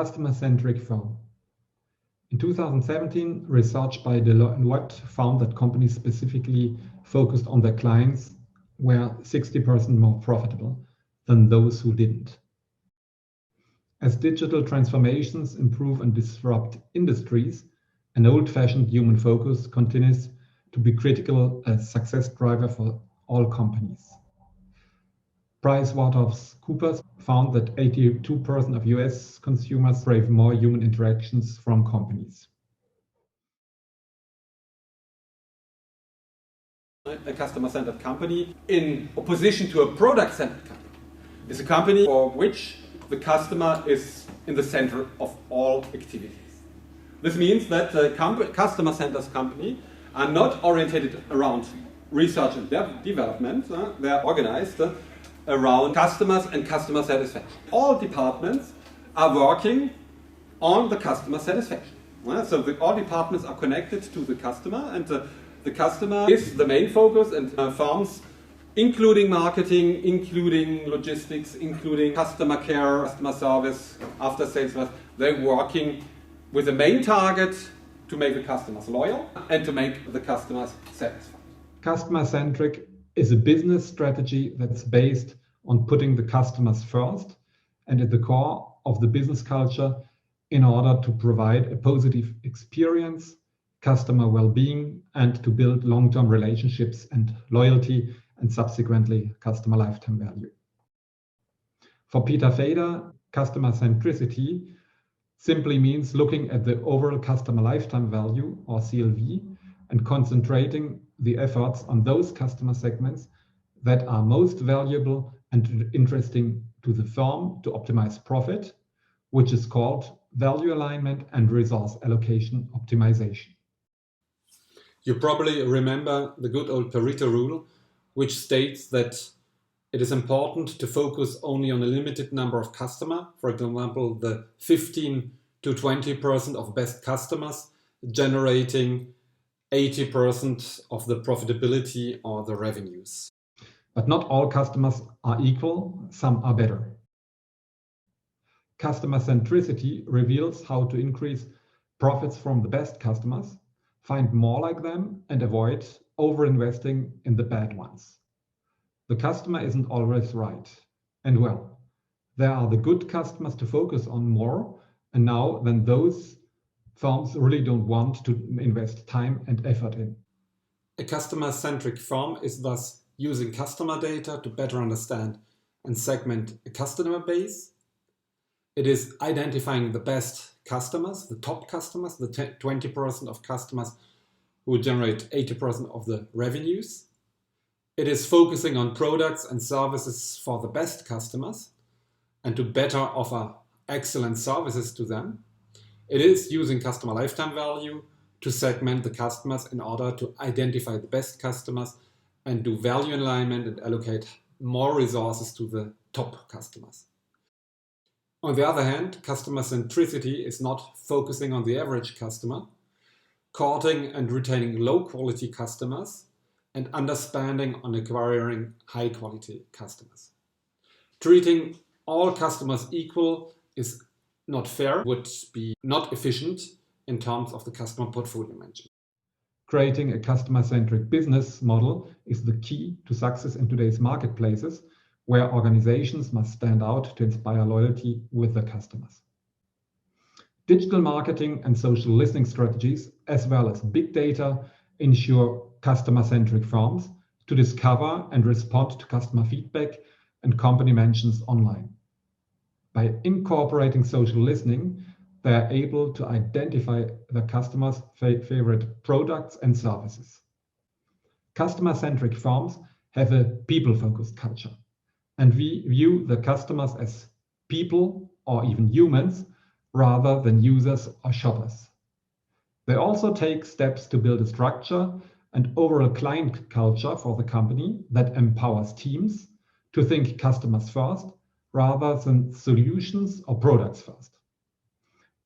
customer-centric firm. In 2017, research by Deloitte found that companies specifically focused on their clients were 60% more profitable than those who didn't. As digital transformations improve and disrupt industries, an old-fashioned human focus continues to be critical as success driver for all companies. PricewaterhouseCoopers found that 82% of US consumers crave more human interactions from companies. A customer-centered company, in opposition to a product-centered company, is a company for which the customer is in the center of all activities. This means that customer-centered companies are not oriented around research and development. They are organized around customers and customer satisfaction. All departments are working on the customer satisfaction. So all departments are connected to the customer, and the customer is the main focus, and firms, including marketing, including logistics, including customer care, customer service, after sales, they're working with the main target to make the customers loyal and to make the customers satisfied. Customer-centric is a business strategy that's based on putting the customers first and at the core of the business culture in order to provide a positive experience, customer well-being, and to build long-term relationships and loyalty, and subsequently customer lifetime value. For Peter Fader, customer centricity simply means looking at the overall customer lifetime value, or CLV, and concentrating the efforts on those customer segments that are most valuable and interesting to the firm to optimize profit, which is called value alignment and resource allocation optimization. You probably remember the good old Pareto rule, which states that it is important to focus only on a limited number of customers, for example, the 15 to 20% of best customers generating 80% of the profitability or the revenues. But not all customers are equal, some are better. Customer centricity reveals how to increase profits from the best customers, find more like them, and avoid over-investing in the bad ones. The customer isn't always right. And well, there are the good customers to focus on more, and now then those firms really don't want to invest time and effort in. A customer-centric firm is thus using customer data to better understand and segment a customer base. It is identifying the best customers, the top customers, the 20% of customers who generate 80% of the revenues. It is focusing on products and services for the best customers and to better offer excellent services to them. It is using customer lifetime value to segment the customers in order to identify the best customers and do value alignment and allocate more resources to the top customers. On the other hand, customer centricity is not focusing on the average customer, courting and retaining low-quality customers, and understanding on acquiring high-quality customers. Treating all customers equal is not fair, would be not efficient in terms of the customer portfolio management. Creating a customer-centric business model is the key to success in today's marketplaces, where organizations must stand out to inspire loyalty with their customers. Digital marketing and social listening strategies, as well as big data, ensure customer-centric firms to discover and respond to customer feedback and company mentions online. By incorporating social listening, they are able to identify the customer's favorite products and services. Customer-centric firms have a people-focused culture, and we view the customers as people or even humans rather than users or shoppers. They also take steps to build a structure and overall client culture for the company that empowers teams to think customers first rather than solutions or products first.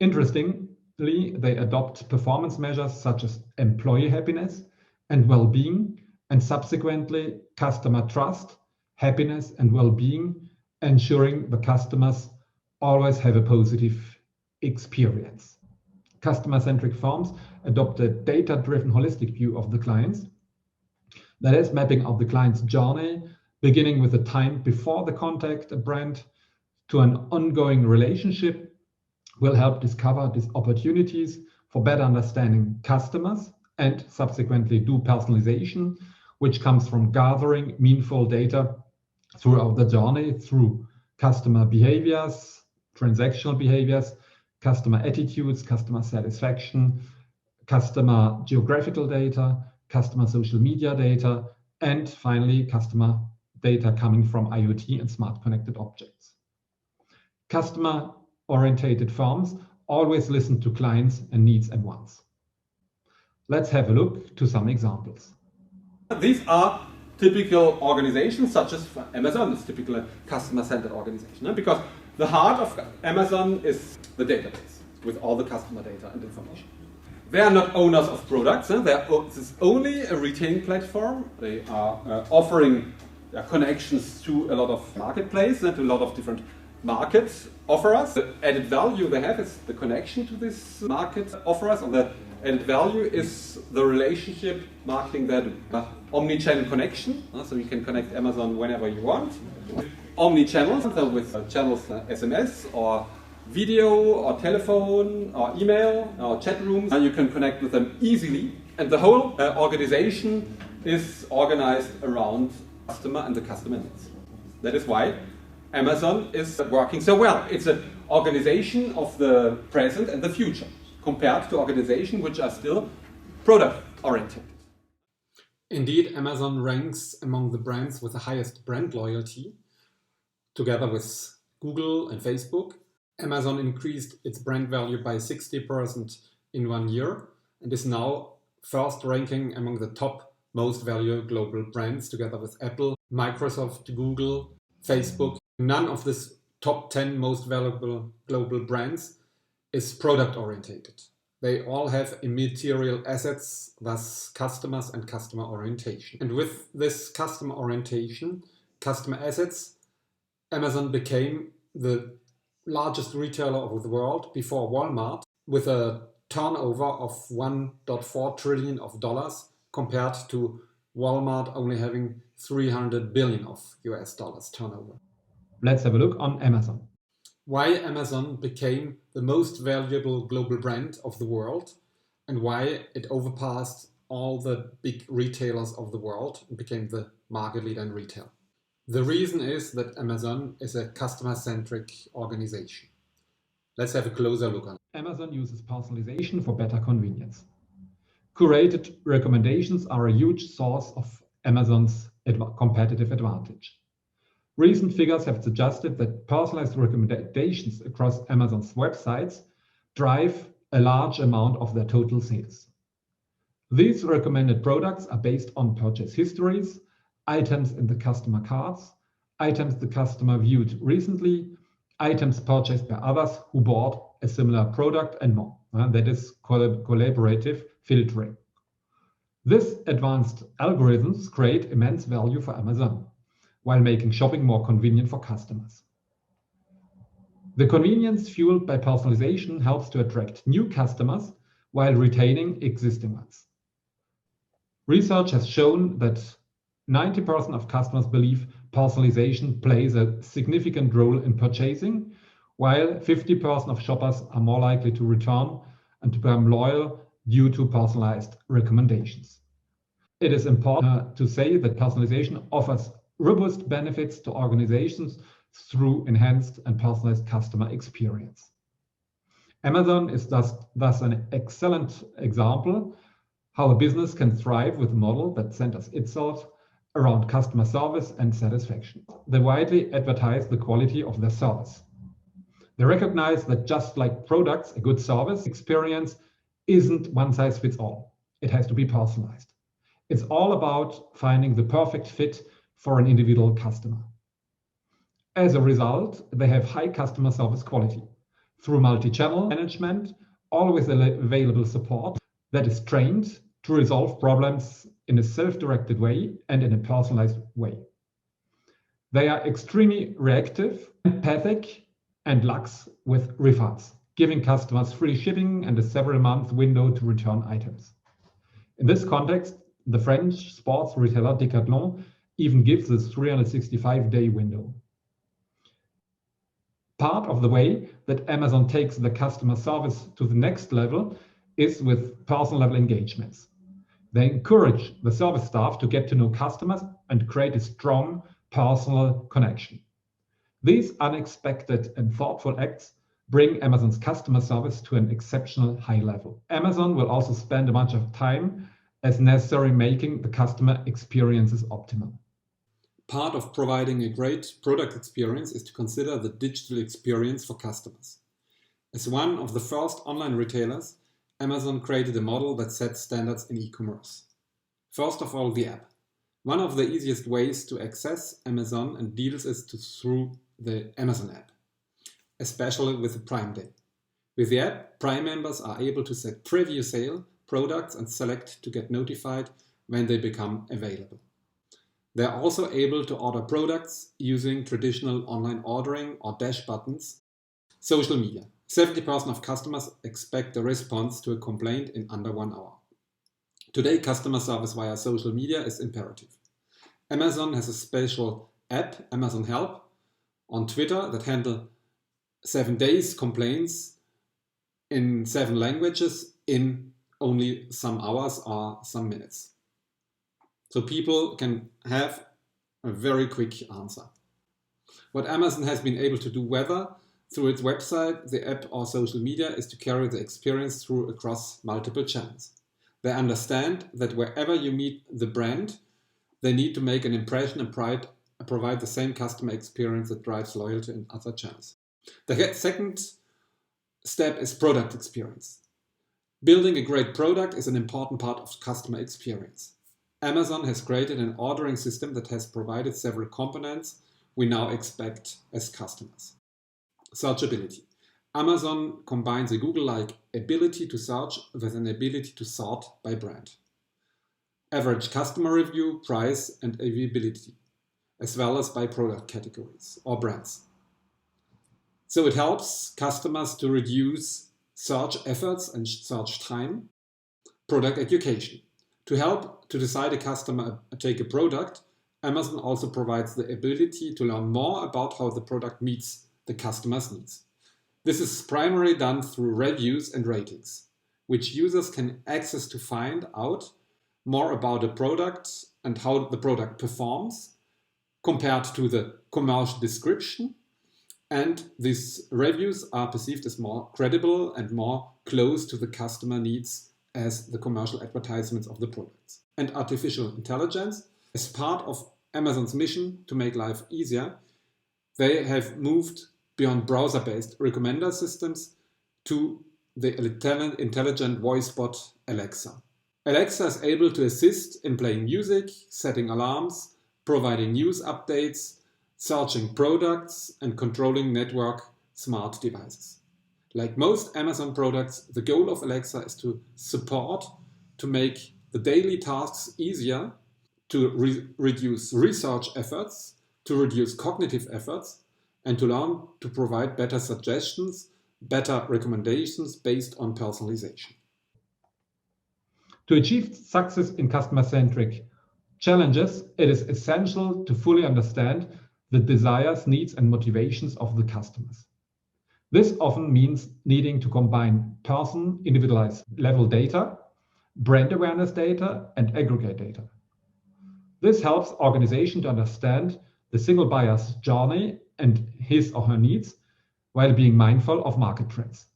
Interestingly, they adopt performance measures such as employee happiness and well-being, and subsequently customer trust, happiness, and well-being, ensuring the customers always have a positive experience. Customer-centric firms adopt a data-driven holistic view of the clients. That is, mapping out the client's journey, beginning with the time before the contact a brand to an ongoing relationship, will help discover these opportunities for better understanding customers and subsequently do personalization, which comes from gathering meaningful data throughout the journey through customer behaviors, transactional behaviors, customer attitudes, customer satisfaction, customer geographical data, customer social media data, and finally, customer data coming from IoT and smart connected objects. Customer-oriented firms always listen to clients and needs and wants. Let's have a look to some examples. These are typical organizations, such as Amazon is typically a customer-centered organization, because the heart of Amazon is the database with all the customer data and information. They are not owners of products. This is only a retailing platform. They are offering connections to a lot of marketplaces and to a lot of different markets offer us. The added value they have is the connection to this market offer us, and the added value is the relationship marketing they do. Omni-channel connection, so you can connect Amazon whenever you want. Omni-channels, so with channels SMS or video or telephone or email or chat rooms, and you can connect with them easily. And the whole organization is organized around customer and the customer needs. That is why Amazon is working so well. It's an organization of the present and the future, compared to organizations which are still product-oriented. Indeed, Amazon ranks among the brands with the highest brand loyalty. Together with Google and Facebook, Amazon increased its brand value by 60% in 1 year and is now first ranking among the top most valued global brands, together with Apple, Microsoft, Google, Facebook. None of these top 10 most valuable global brands is product-orientated. They all have immaterial assets, thus customers and customer orientation. And with this customer orientation, customer assets, Amazon became the largest retailer of the world before Walmart, with a turnover of $1.4 trillion compared to Walmart only having 300 billion of US dollars turnover. Let's have a look on Amazon. Why Amazon became the most valuable global brand of the world and why it overpassed all the big retailers of the world and became the market leader in retail. The reason is that Amazon is a customer-centric organization. Let's have a closer look on it. Amazon uses personalization for better convenience. Curated recommendations are a huge source of Amazon's competitive advantage. Recent figures have suggested that personalized recommendations across Amazon's websites drive a large amount of their total sales. These recommended products are based on purchase histories, items in the customer carts, items the customer viewed recently, items purchased by others who bought a similar product, and more. That is collaborative filtering. These advanced algorithms create immense value for Amazon, while making shopping more convenient for customers. The convenience fueled by personalization helps to attract new customers while retaining existing ones. Research has shown that 90% of customers believe personalization plays a significant role in purchasing, while 50% of shoppers are more likely to return and to become loyal due to personalized recommendations. It is important to say that personalization offers robust benefits to organizations through enhanced and personalized customer experience. Amazon is thus an excellent example how a business can thrive with a model that centers itself around customer service and satisfaction. They widely advertise the quality of their service. They recognize that just like products, a good service experience isn't one size fits all. It has to be personalized. It's all about finding the perfect fit for an individual customer. As a result, they have high customer service quality through multi-channel management, always available support that is trained to resolve problems in a self-directed way and in a personalized way. They are extremely reactive, empathic, and lax with refunds. giving customers free shipping and a several-month window to return items. In this context, the French sports retailer Decathlon even gives this 365-day window. Part of the way that Amazon takes the customer service to the next level is with personal level engagements. They encourage the service staff to get to know customers and create a strong personal connection. These unexpected and thoughtful acts bring Amazon's customer service to an exceptional high level. Amazon will also spend a bunch of time as necessary making the customer experiences optimal. Part of providing a great product experience is to consider the digital experience for customers. As one of the first online retailers, Amazon created a model that sets standards in e-commerce. First of all, the app. One of the easiest ways to access Amazon and deals is through the Amazon app, especially with the Prime Day. With the app, Prime members are able to set preview sale products and select to get notified when they become available. They are also able to order products using traditional online ordering or dash buttons. Social media. 70% of customers expect a response to a complaint in under 1 hour. Today, customer service via social media is imperative. Amazon has a special app, Amazon Help, on Twitter that handle 7 days complaints in 7 languages in only some hours or some minutes. So people can have a very quick answer. What Amazon has been able to do, whether through its website, the app or social media, is to carry the experience through across multiple channels. They understand that wherever you meet the brand, they need to make an impression and provide the same customer experience that drives loyalty in other channels. The second step is product experience. Building a great product is an important part of customer experience. Amazon has created an ordering system that has provided several components we now expect as customers. Searchability. Amazon combines a Google-like ability to search with an ability to sort by brand. Average customer review, price, and availability, as well as by product categories or brands. So it helps customers to reduce search efforts and search time. Product education. To help to decide a customer take a product, Amazon also provides the ability to learn more about how the product meets the customer's needs. This is primarily done through reviews and ratings, which users can access to find out more about a product and how the product performs compared to the commercial description. And these reviews are perceived as more credible and more close to the customer needs as the commercial advertisements of the products. And artificial intelligence, as part of Amazon's mission to make life easier, they have moved beyond browser-based recommender systems to the intelligent voice bot Alexa. Alexa is able to assist in playing music, setting alarms, providing news updates, searching products, and controlling network smart devices. Like most Amazon products, the goal of Alexa is to support, to make the daily tasks easier, to reduce research efforts, to reduce cognitive efforts, and to learn to provide better suggestions, better recommendations based on personalization. To achieve success in customer-centric challenges, it is essential to fully understand the desires, needs, and motivations of the customers. This often means needing to combine individualized level data, brand awareness data, and aggregate data. This helps organizations to understand the single buyer's journey and his or her needs while being mindful of market trends.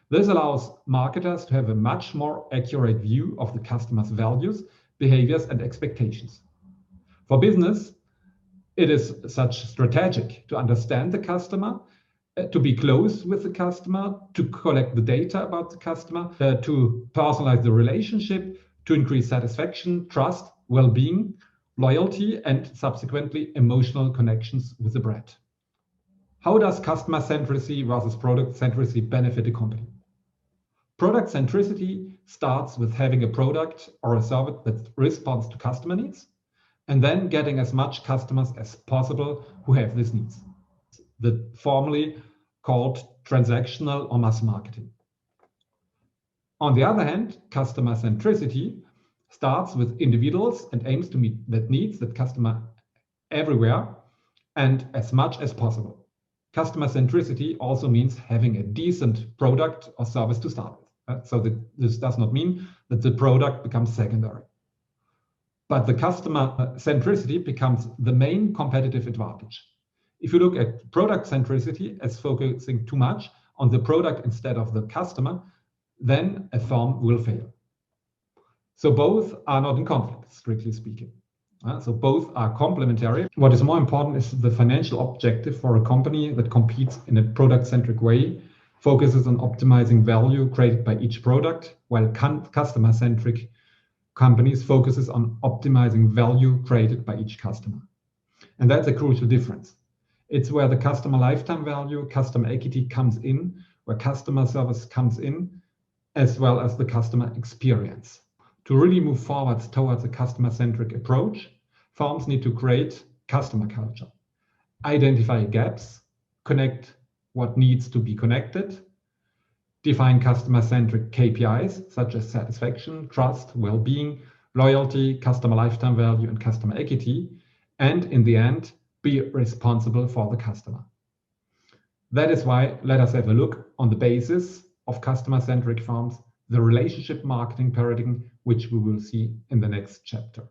This allows marketers to have a much more accurate view of the customer's values, behaviors, and expectations. For business, it is such strategic to understand the customer, to be close with the customer, to collect the data about the customer, to personalize the relationship, to increase satisfaction, trust, well-being, loyalty, and subsequently emotional connections with the brand. How does customer centricity versus product centricity benefit a company? Product centricity starts with having a product or a service that responds to customer needs, and then getting as much customers as possible who have these needs. The formerly called transactional or mass marketing. On the other hand, customer centricity starts with individuals and aims to meet that needs that customer everywhere and as much as possible. Customer centricity also means having a decent product or service to start with. So this does not mean that the product becomes secondary. But the customer centricity becomes the main competitive advantage. If you look at product centricity as focusing too much on the product instead of the customer, then a firm will fail. So both are not in conflict, strictly speaking. So both are complementary. What is more important is the financial objective for a company that competes in a product-centric way, focuses on optimizing value created by each product, while customer-centric companies focuses on optimizing value created by each customer. And that's a crucial difference. It's where the customer lifetime value, customer equity comes in, where customer service comes in, as well as the customer experience. To really move forward towards a customer-centric approach, firms need to create customer culture, identify gaps, connect what needs to be connected, define customer-centric KPIs such as satisfaction, trust, well-being, loyalty, customer lifetime value, and customer equity, and in the end, be responsible for the customer. That is why let us have a look on the basis of customer-centric firms, the relationship marketing paradigm, which we will see in the next chapter.